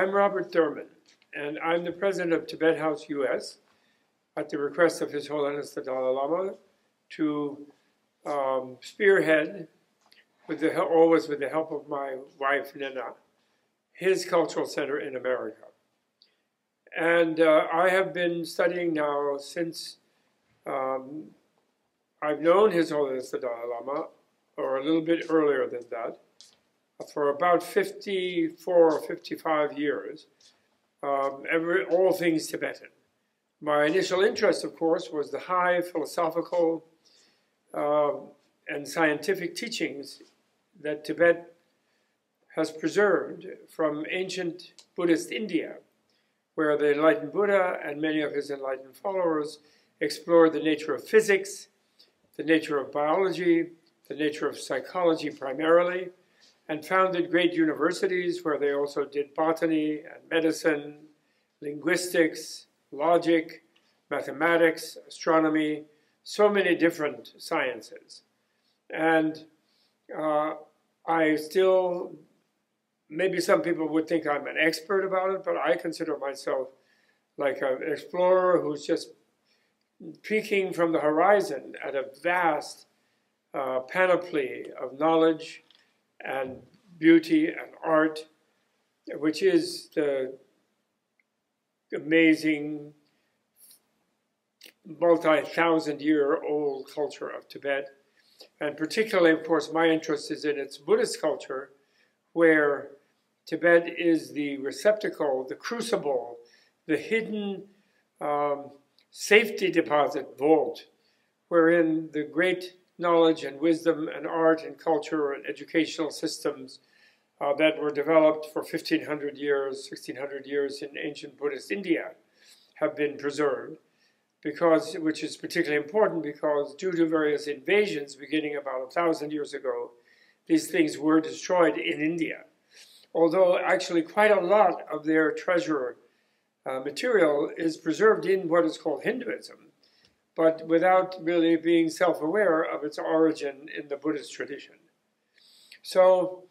I'm Robert Thurman, and I'm the president of Tibet House U.S. at the request of His Holiness the Dalai Lama to spearhead, always with the help of my wife, Nina, his cultural center in America. And I have been studying now since I've known His Holiness the Dalai Lama, or a little bit earlier than that, for about 54 or 55 years, all things Tibetan. My initial interest, of course, was the high philosophical and scientific teachings that Tibet has preserved from ancient Buddhist India, where the enlightened Buddha and many of his enlightened followers explored the nature of physics, the nature of biology, the nature of psychology primarily, and founded great universities where they also did botany and medicine, linguistics, logic, mathematics, astronomy, so many different sciences. And I still, maybe some people would think I'm an expert about it, but I consider myself like an explorer who's just peeking from the horizon at a vast panoply of knowledge and beauty and art, which is the amazing multi-thousand-year-old culture of Tibet. And particularly, of course, my interest is in its Buddhist culture, where Tibet is the receptacle, the crucible, the hidden safety deposit vault, wherein the great knowledge and wisdom and art and culture and educational systems that were developed for 1,500 years, 1,600 years in ancient Buddhist India have been preserved, which is particularly important because due to various invasions beginning about 1,000 years ago, these things were destroyed in India. Although actually quite a lot of their treasure material is preserved in what is called Hinduism, but without really being self-aware of its origin in the Buddhist tradition. So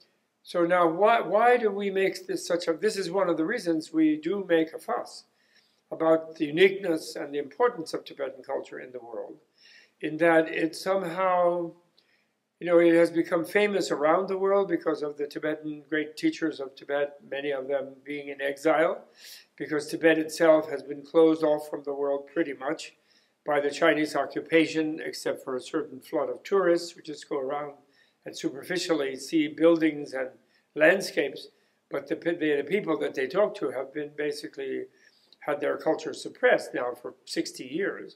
now why do we make this this is one of the reasons we do make a fuss about the uniqueness and the importance of Tibetan culture in the world, in that it somehow, it has become famous around the world because of the Tibetan great teachers of Tibet, many of them being in exile, because Tibet itself has been closed off from the world pretty much by the Chinese occupation, except for a certain flood of tourists who just go around and superficially see buildings and landscapes, but the people that they talk to have been basically had their culture suppressed now for 60 years.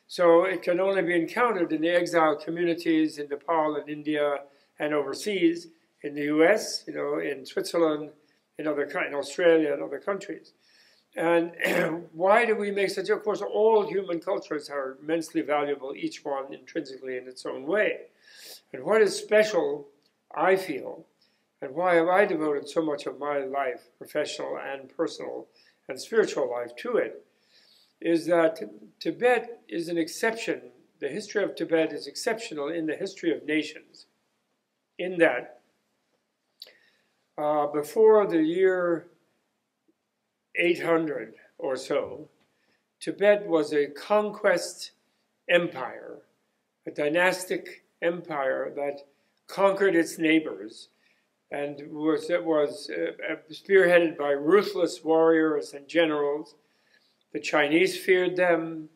So it can only be encountered in the exile communities in Nepal and India and overseas, in the U.S., in Switzerland, in Australia and other countries. And why do we make such? Of course, all human cultures are immensely valuable, each one intrinsically in its own way. And what is special, I feel, and why have I devoted so much of my life, professional and personal and spiritual life, to it, is that Tibet is an exception. The history of Tibet is exceptional in the history of nations, in that before the year 800 or so, Tibet was a conquest empire, a dynastic empire that conquered its neighbors and was spearheaded by ruthless warriors and generals. The Chinese feared them,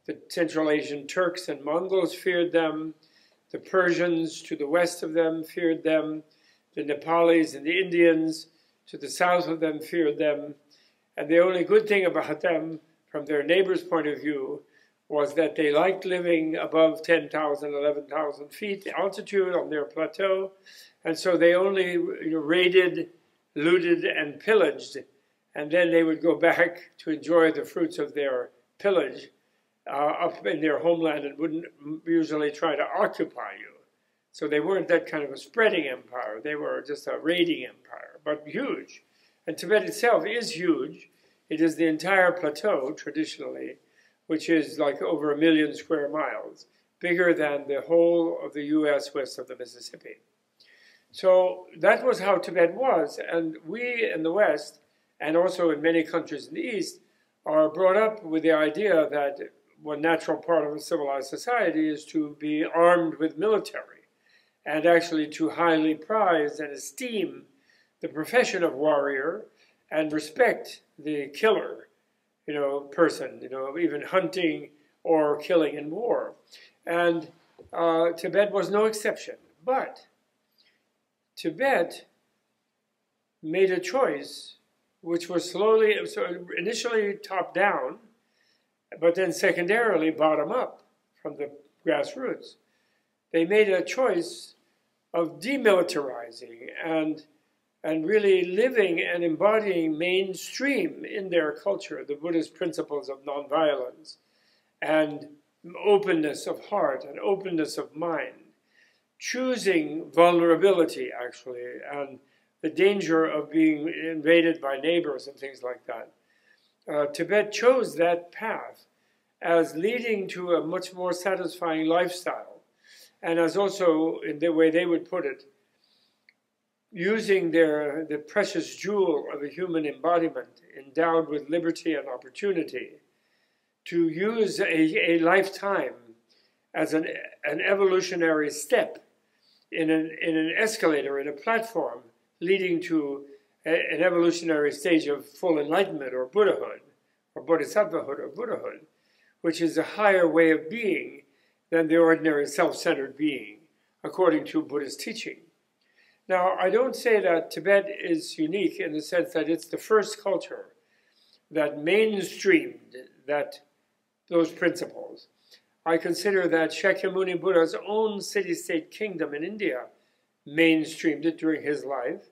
the Central Asian Turks and Mongols feared them, the Persians to the west of them feared them, the Nepalis and the Indians to the south of them feared them. And the only good thing about them, from their neighbors' point of view, was that they liked living above 10,000, 11,000 feet altitude on their plateau. And so they only raided, looted, and pillaged. And then they would go back to enjoy the fruits of their pillage up in their homeland and wouldn't usually try to occupy you. So they weren't that kind of a spreading empire. They were just a raiding empire, but huge. And Tibet itself is huge. It is the entire plateau, traditionally, which is like over 1 million square miles, bigger than the whole of the U.S. west of the Mississippi. So that was how Tibet was. And we in the West and also in many countries in the East, are brought up with the idea that one natural part of a civilized society is to be armed with military, and actually to highly prize and esteem the profession of warrior and respect the killer, person, even hunting or killing in war. And Tibet was no exception. But Tibet made a choice which was initially top down, but then secondarily bottom up from the grassroots. They made a choice of demilitarizing and really living and embodying mainstream in their culture the Buddhist principles of nonviolence and openness of heart and openness of mind, choosing vulnerability, actually, and the danger of being invaded by neighbors and things like that. Tibet chose that path as leading to a much more satisfying lifestyle, and as also, in the way they would put it, using the precious jewel of a human embodiment endowed with liberty and opportunity to use a lifetime as an evolutionary step in an escalator, in a platform, leading to an evolutionary stage of full enlightenment or Buddhahood, or bodhisattvahood or Buddhahood, which is a higher way of being than the ordinary self-centered being, according to Buddhist teaching. Now, I don't say that Tibet is unique in the sense that it's the first culture that mainstreamed those principles. I consider that Shakyamuni Buddha's own city-state kingdom in India mainstreamed it during his life,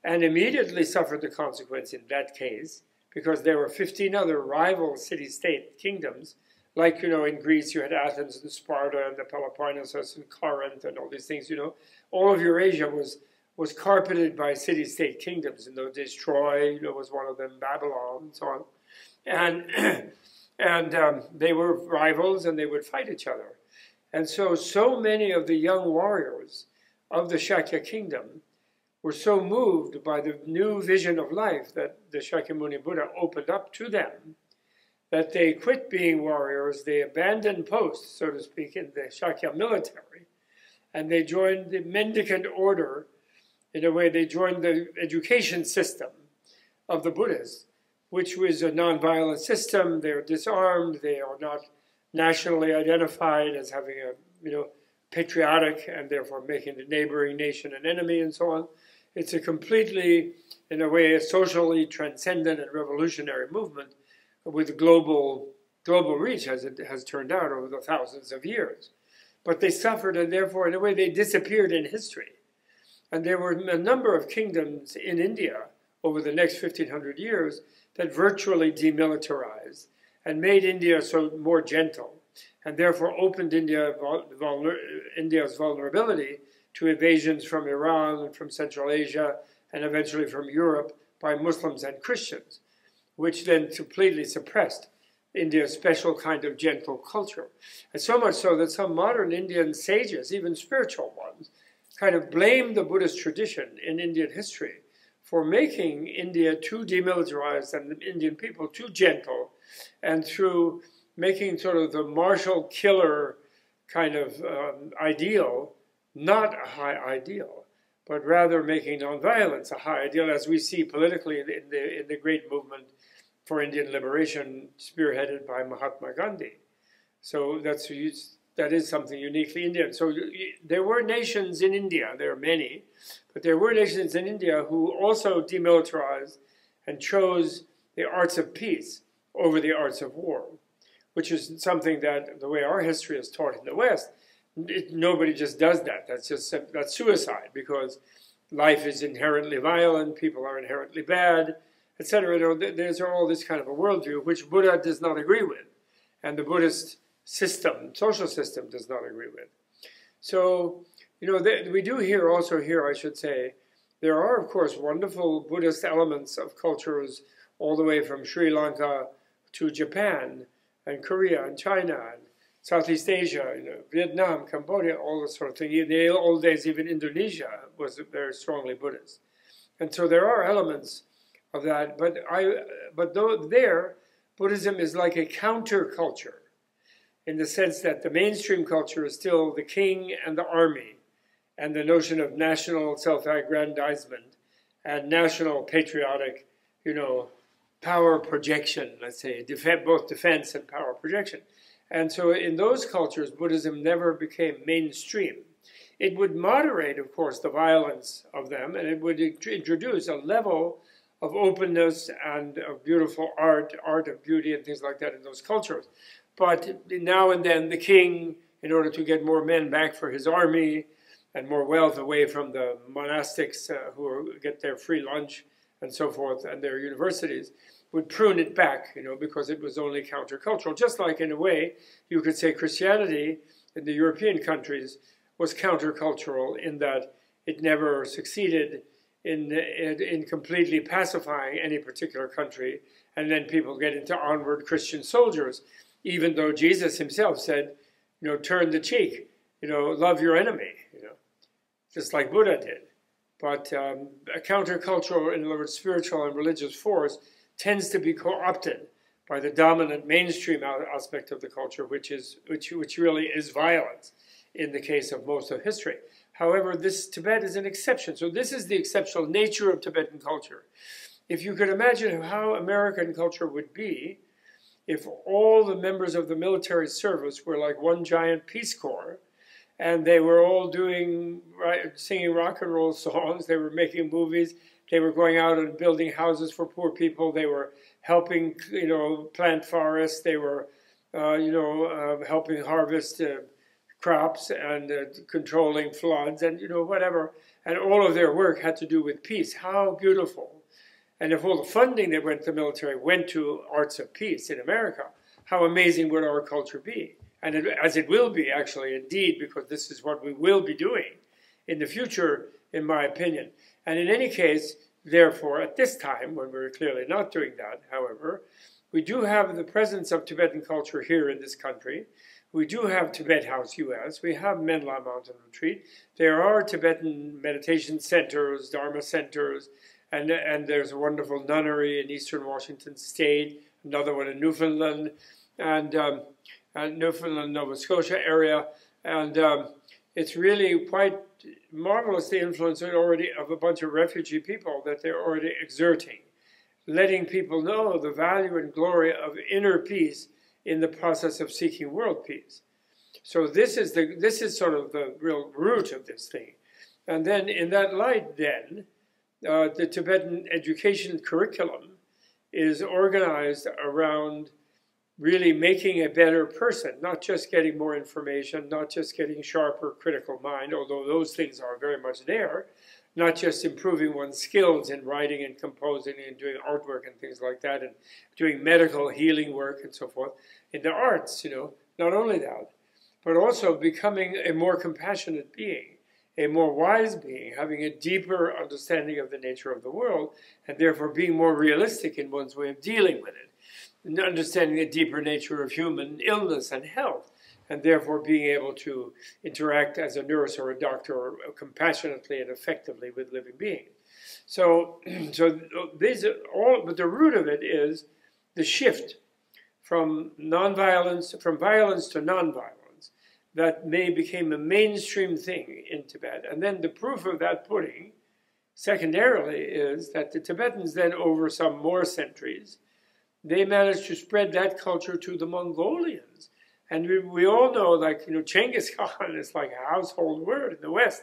and immediately suffered the consequence in that case, because there were 15 other rival city-state kingdoms, like, in Greece you had Athens and Sparta and the Peloponnesus and Corinth and all these things, All of Eurasia was carpeted by city-state kingdoms. In those days, Troy, was one of them, Babylon, and so on. And they were rivals, and they would fight each other. And so many of the young warriors of the Shakya kingdom were so moved by the new vision of life that the Shakyamuni Buddha opened up to them, that they quit being warriors, they abandoned posts, so to speak, in the Shakya military, and they joined the mendicant order. In a way, they joined the education system of the Buddhists, which was a nonviolent system. They're disarmed, they are not nationally identified as having patriotic and therefore making the neighboring nation an enemy and so on. It's a completely, in a way, a socially transcendent and revolutionary movement with global reach, as it has turned out over the thousands of years. But they suffered, and therefore, in a way, they disappeared in history. And there were a number of kingdoms in India over the next 1,500 years that virtually demilitarized and made India so more gentle, and therefore opened India's vulnerability to invasions from Iran and from Central Asia and eventually from Europe by Muslims and Christians, which then completely suppressed India's special kind of gentle culture. And so much so that some modern Indian sages, even spiritual ones, kind of blame the Buddhist tradition in Indian history for making India too demilitarized and the Indian people too gentle, and through making sort of the martial killer kind of ideal not a high ideal, but rather making nonviolence a high ideal, as we see politically in the great movement for Indian liberation spearheaded by Mahatma Gandhi. So that is something uniquely Indian. So there were nations in India, there are many, but there were nations in India who also demilitarized and chose the arts of peace over the arts of war, which is something that, the way our history is taught in the West, nobody just does that. That's suicide, because life is inherently violent, people are inherently bad, etc. There's all this kind of a worldview which Buddha does not agree with, and the Buddhist system, social system, does not agree with. So, we do also hear, I should say, there are, of course, wonderful Buddhist elements of cultures all the way from Sri Lanka to Japan and Korea and China and Southeast Asia, Vietnam, Cambodia, all this sort of thing. In the old days, even Indonesia was very strongly Buddhist. And so there are elements of that. But though there, Buddhism is like a counterculture, in the sense that the mainstream culture is still the king and the army, and the notion of national self-aggrandizement and national patriotic, power projection, let's say, both defense and power projection. And so in those cultures, Buddhism never became mainstream. It would moderate, of course, the violence of them, and it would introduce a level of openness and of beautiful art of beauty and things like that in those cultures. But now and then the king, in order to get more men back for his army and more wealth away from the monastics who get their free lunch and so forth, and their universities, would prune it back, because it was only countercultural. Just like, in a way, you could say Christianity in the European countries was countercultural in that it never succeeded in completely pacifying any particular country, and then people get into onward Christian soldiers, even though Jesus himself said, turn the cheek, love your enemy, just like Buddha did. But a countercultural, in other words, spiritual and religious force tends to be co-opted by the dominant mainstream aspect of the culture, which really is violence in the case of most of history. However, Tibet is an exception. So this is the exceptional nature of Tibetan culture. If you could imagine how American culture would be if all the members of the military service were like one giant Peace Corps, and they were all singing rock and roll songs, they were making movies, they were going out and building houses for poor people, they were helping, plant forests, they were, helping harvest crops and controlling floods and, whatever. And all of their work had to do with peace. How beautiful. And if all the funding that went to the military went to arts of peace in America, how amazing would our culture be? And as it will be, actually, indeed, because this is what we will be doing in the future, in my opinion. And in any case, therefore, at this time, when we're clearly not doing that, however, we do have the presence of Tibetan culture here in this country. We do have Tibet House U.S. We have Menla Mountain Retreat. There are Tibetan meditation centers, Dharma centers, and there's a wonderful nunnery in eastern Washington State, another one in Newfoundland, and Newfoundland, Nova Scotia area. And it's really quite marvelous, the influence of a bunch of refugee people that they're already exerting, letting people know the value and glory of inner peace in the process of seeking world peace. So this is sort of the real root of this thing. And then in that light, then, the Tibetan education curriculum is organized around really making a better person, not just getting more information, not just getting sharper critical mind, although those things are very much there, not just improving one's skills in writing and composing and doing artwork and things like that, and doing medical healing work and so forth. In the arts, not only that, but also becoming a more compassionate being, a more wise being, having a deeper understanding of the nature of the world, and therefore being more realistic in one's way of dealing with it, and understanding the deeper nature of human illness and health, and therefore being able to interact as a nurse or a doctor compassionately and effectively with living beings. So these are all, but the root of it is the shift from violence to nonviolence that became a mainstream thing in Tibet. And then the proof of that pudding, secondarily, is that the Tibetans then, over some more centuries, they managed to spread that culture to the Mongolians. And we all know, Genghis Khan is like a household word in the West.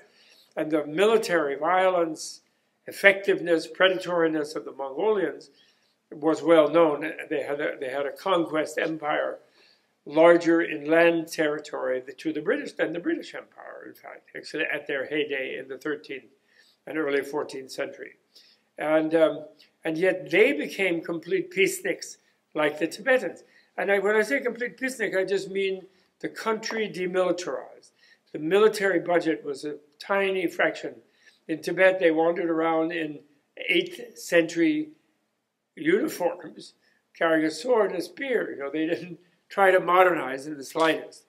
And the military violence, effectiveness, predatoriness of the Mongolians was well known. They had a conquest empire larger in land territory to the British than the British Empire, in fact, actually at their heyday in the 13th and early 14th century. And yet they became complete peaceniks like the Tibetans. And when I say complete peacenik, I just mean the country demilitarized. The military budget was a tiny fraction. In Tibet, they wandered around in 8th century uniforms, carrying a sword and a spear. They didn't try to modernize in the slightest.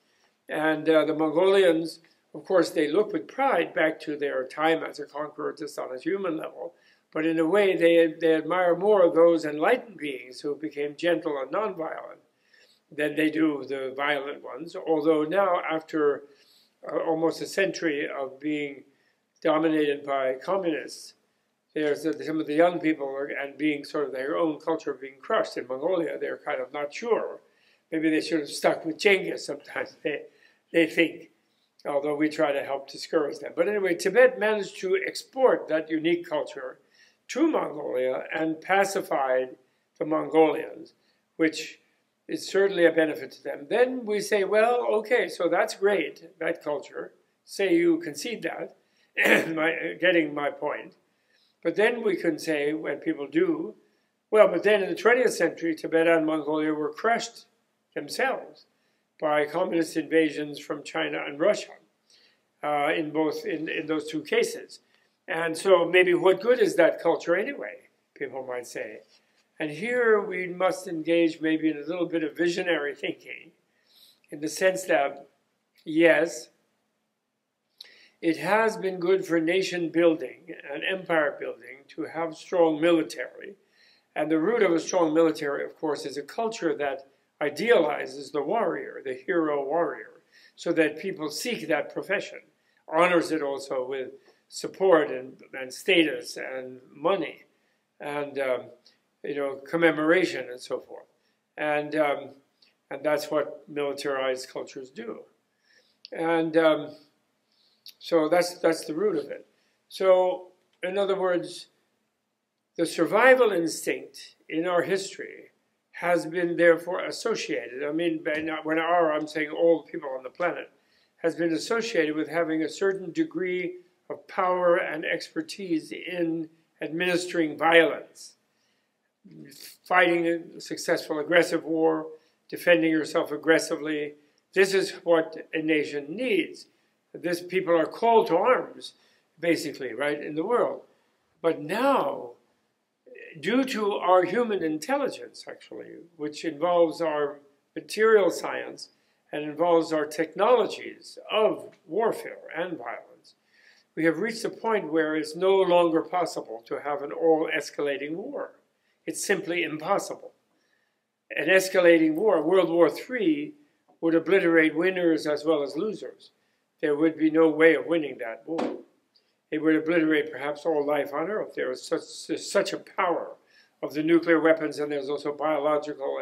And the Mongolians, of course, they look with pride back to their time as a conqueror just on a human level, But in a way, they admire more those enlightened beings who became gentle and nonviolent than they do the violent ones. Although now, after almost a century of being dominated by communists, there's some of the young people and being sort of their own culture being crushed. In Mongolia, they're kind of not sure. Maybe they should have stuck with Genghis sometimes, they think, although we try to help discourage them. But anyway, Tibet managed to export that unique culture to Mongolia and pacified the Mongolians, which is certainly a benefit to them. Then we say, well, okay, so that's great, that culture. Say you concede that, getting my point. But then we can say, when people do, well, but then in the 20th century, Tibet and Mongolia were crushed themselves by communist invasions from China and Russia in those two cases. And so maybe what good is that culture anyway, people might say. And here we must engage maybe in a little bit of visionary thinking in the sense that, yes, it has been good for nation building and empire building to have strong military. And the root of a strong military, of course, is a culture that idealizes the warrior, the hero warrior, so that people seek that profession, honors it also with support and status and money and commemoration and so forth. And that's what militarized cultures do. And so that's the root of it. So, in other words, the survival instinct in our history has been therefore associated. I mean, when I'm saying all people on the planet, has been associated with having a certain degree of power and expertise in administering violence, fighting a successful aggressive war, defending yourself aggressively. This is what a nation needs. People are called to arms, basically, right, in the world. But now, due to our human intelligence, actually, which involves our material science and involves our technologies of warfare and violence, we have reached a point where it's no longer possible to have an all-escalating war. It's simply impossible. An escalating war, World War III, would obliterate winners as well as losers. There would be no way of winning that war. It would obliterate perhaps all life on Earth. There's such a power of the nuclear weapons, and there's also biological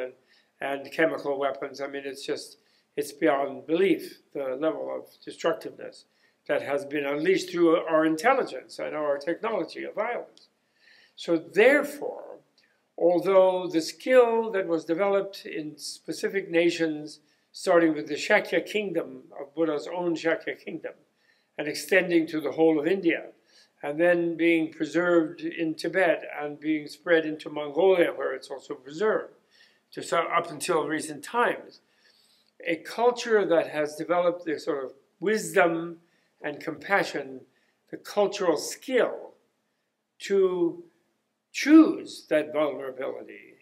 and chemical weapons. I mean, it's beyond belief, the level of destructiveness that has been unleashed through our intelligence and our technology of violence. So therefore, although the skill that was developed in specific nations, starting with the Shakya kingdom of Buddha's own Shakya kingdom, and extending to the whole of India, and then being preserved in Tibet and being spread into Mongolia, where it's also preserved, up until recent times, a culture that has developed the sort of wisdom and compassion, the cultural skill to choose that vulnerability,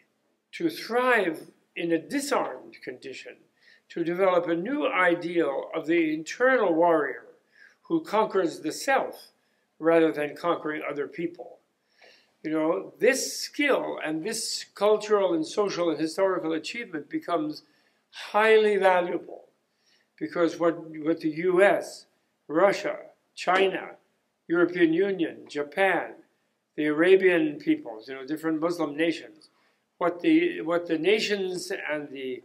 to thrive in a disarmed condition, to develop a new ideal of the internal warrior who conquers the self rather than conquering other people. You know, this skill and this cultural and social and historical achievement becomes highly valuable because what the U.S., Russia, China, European Union, Japan, the Arabian peoples, different Muslim nations, what the nations and the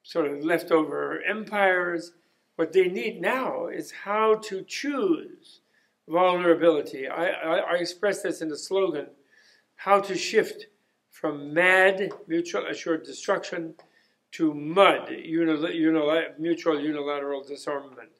sort of leftover empires, what they need now is how to choose vulnerability. I express this in the slogan, how to shift from mad, mutual assured destruction to mud, mutual unilateral disarmament.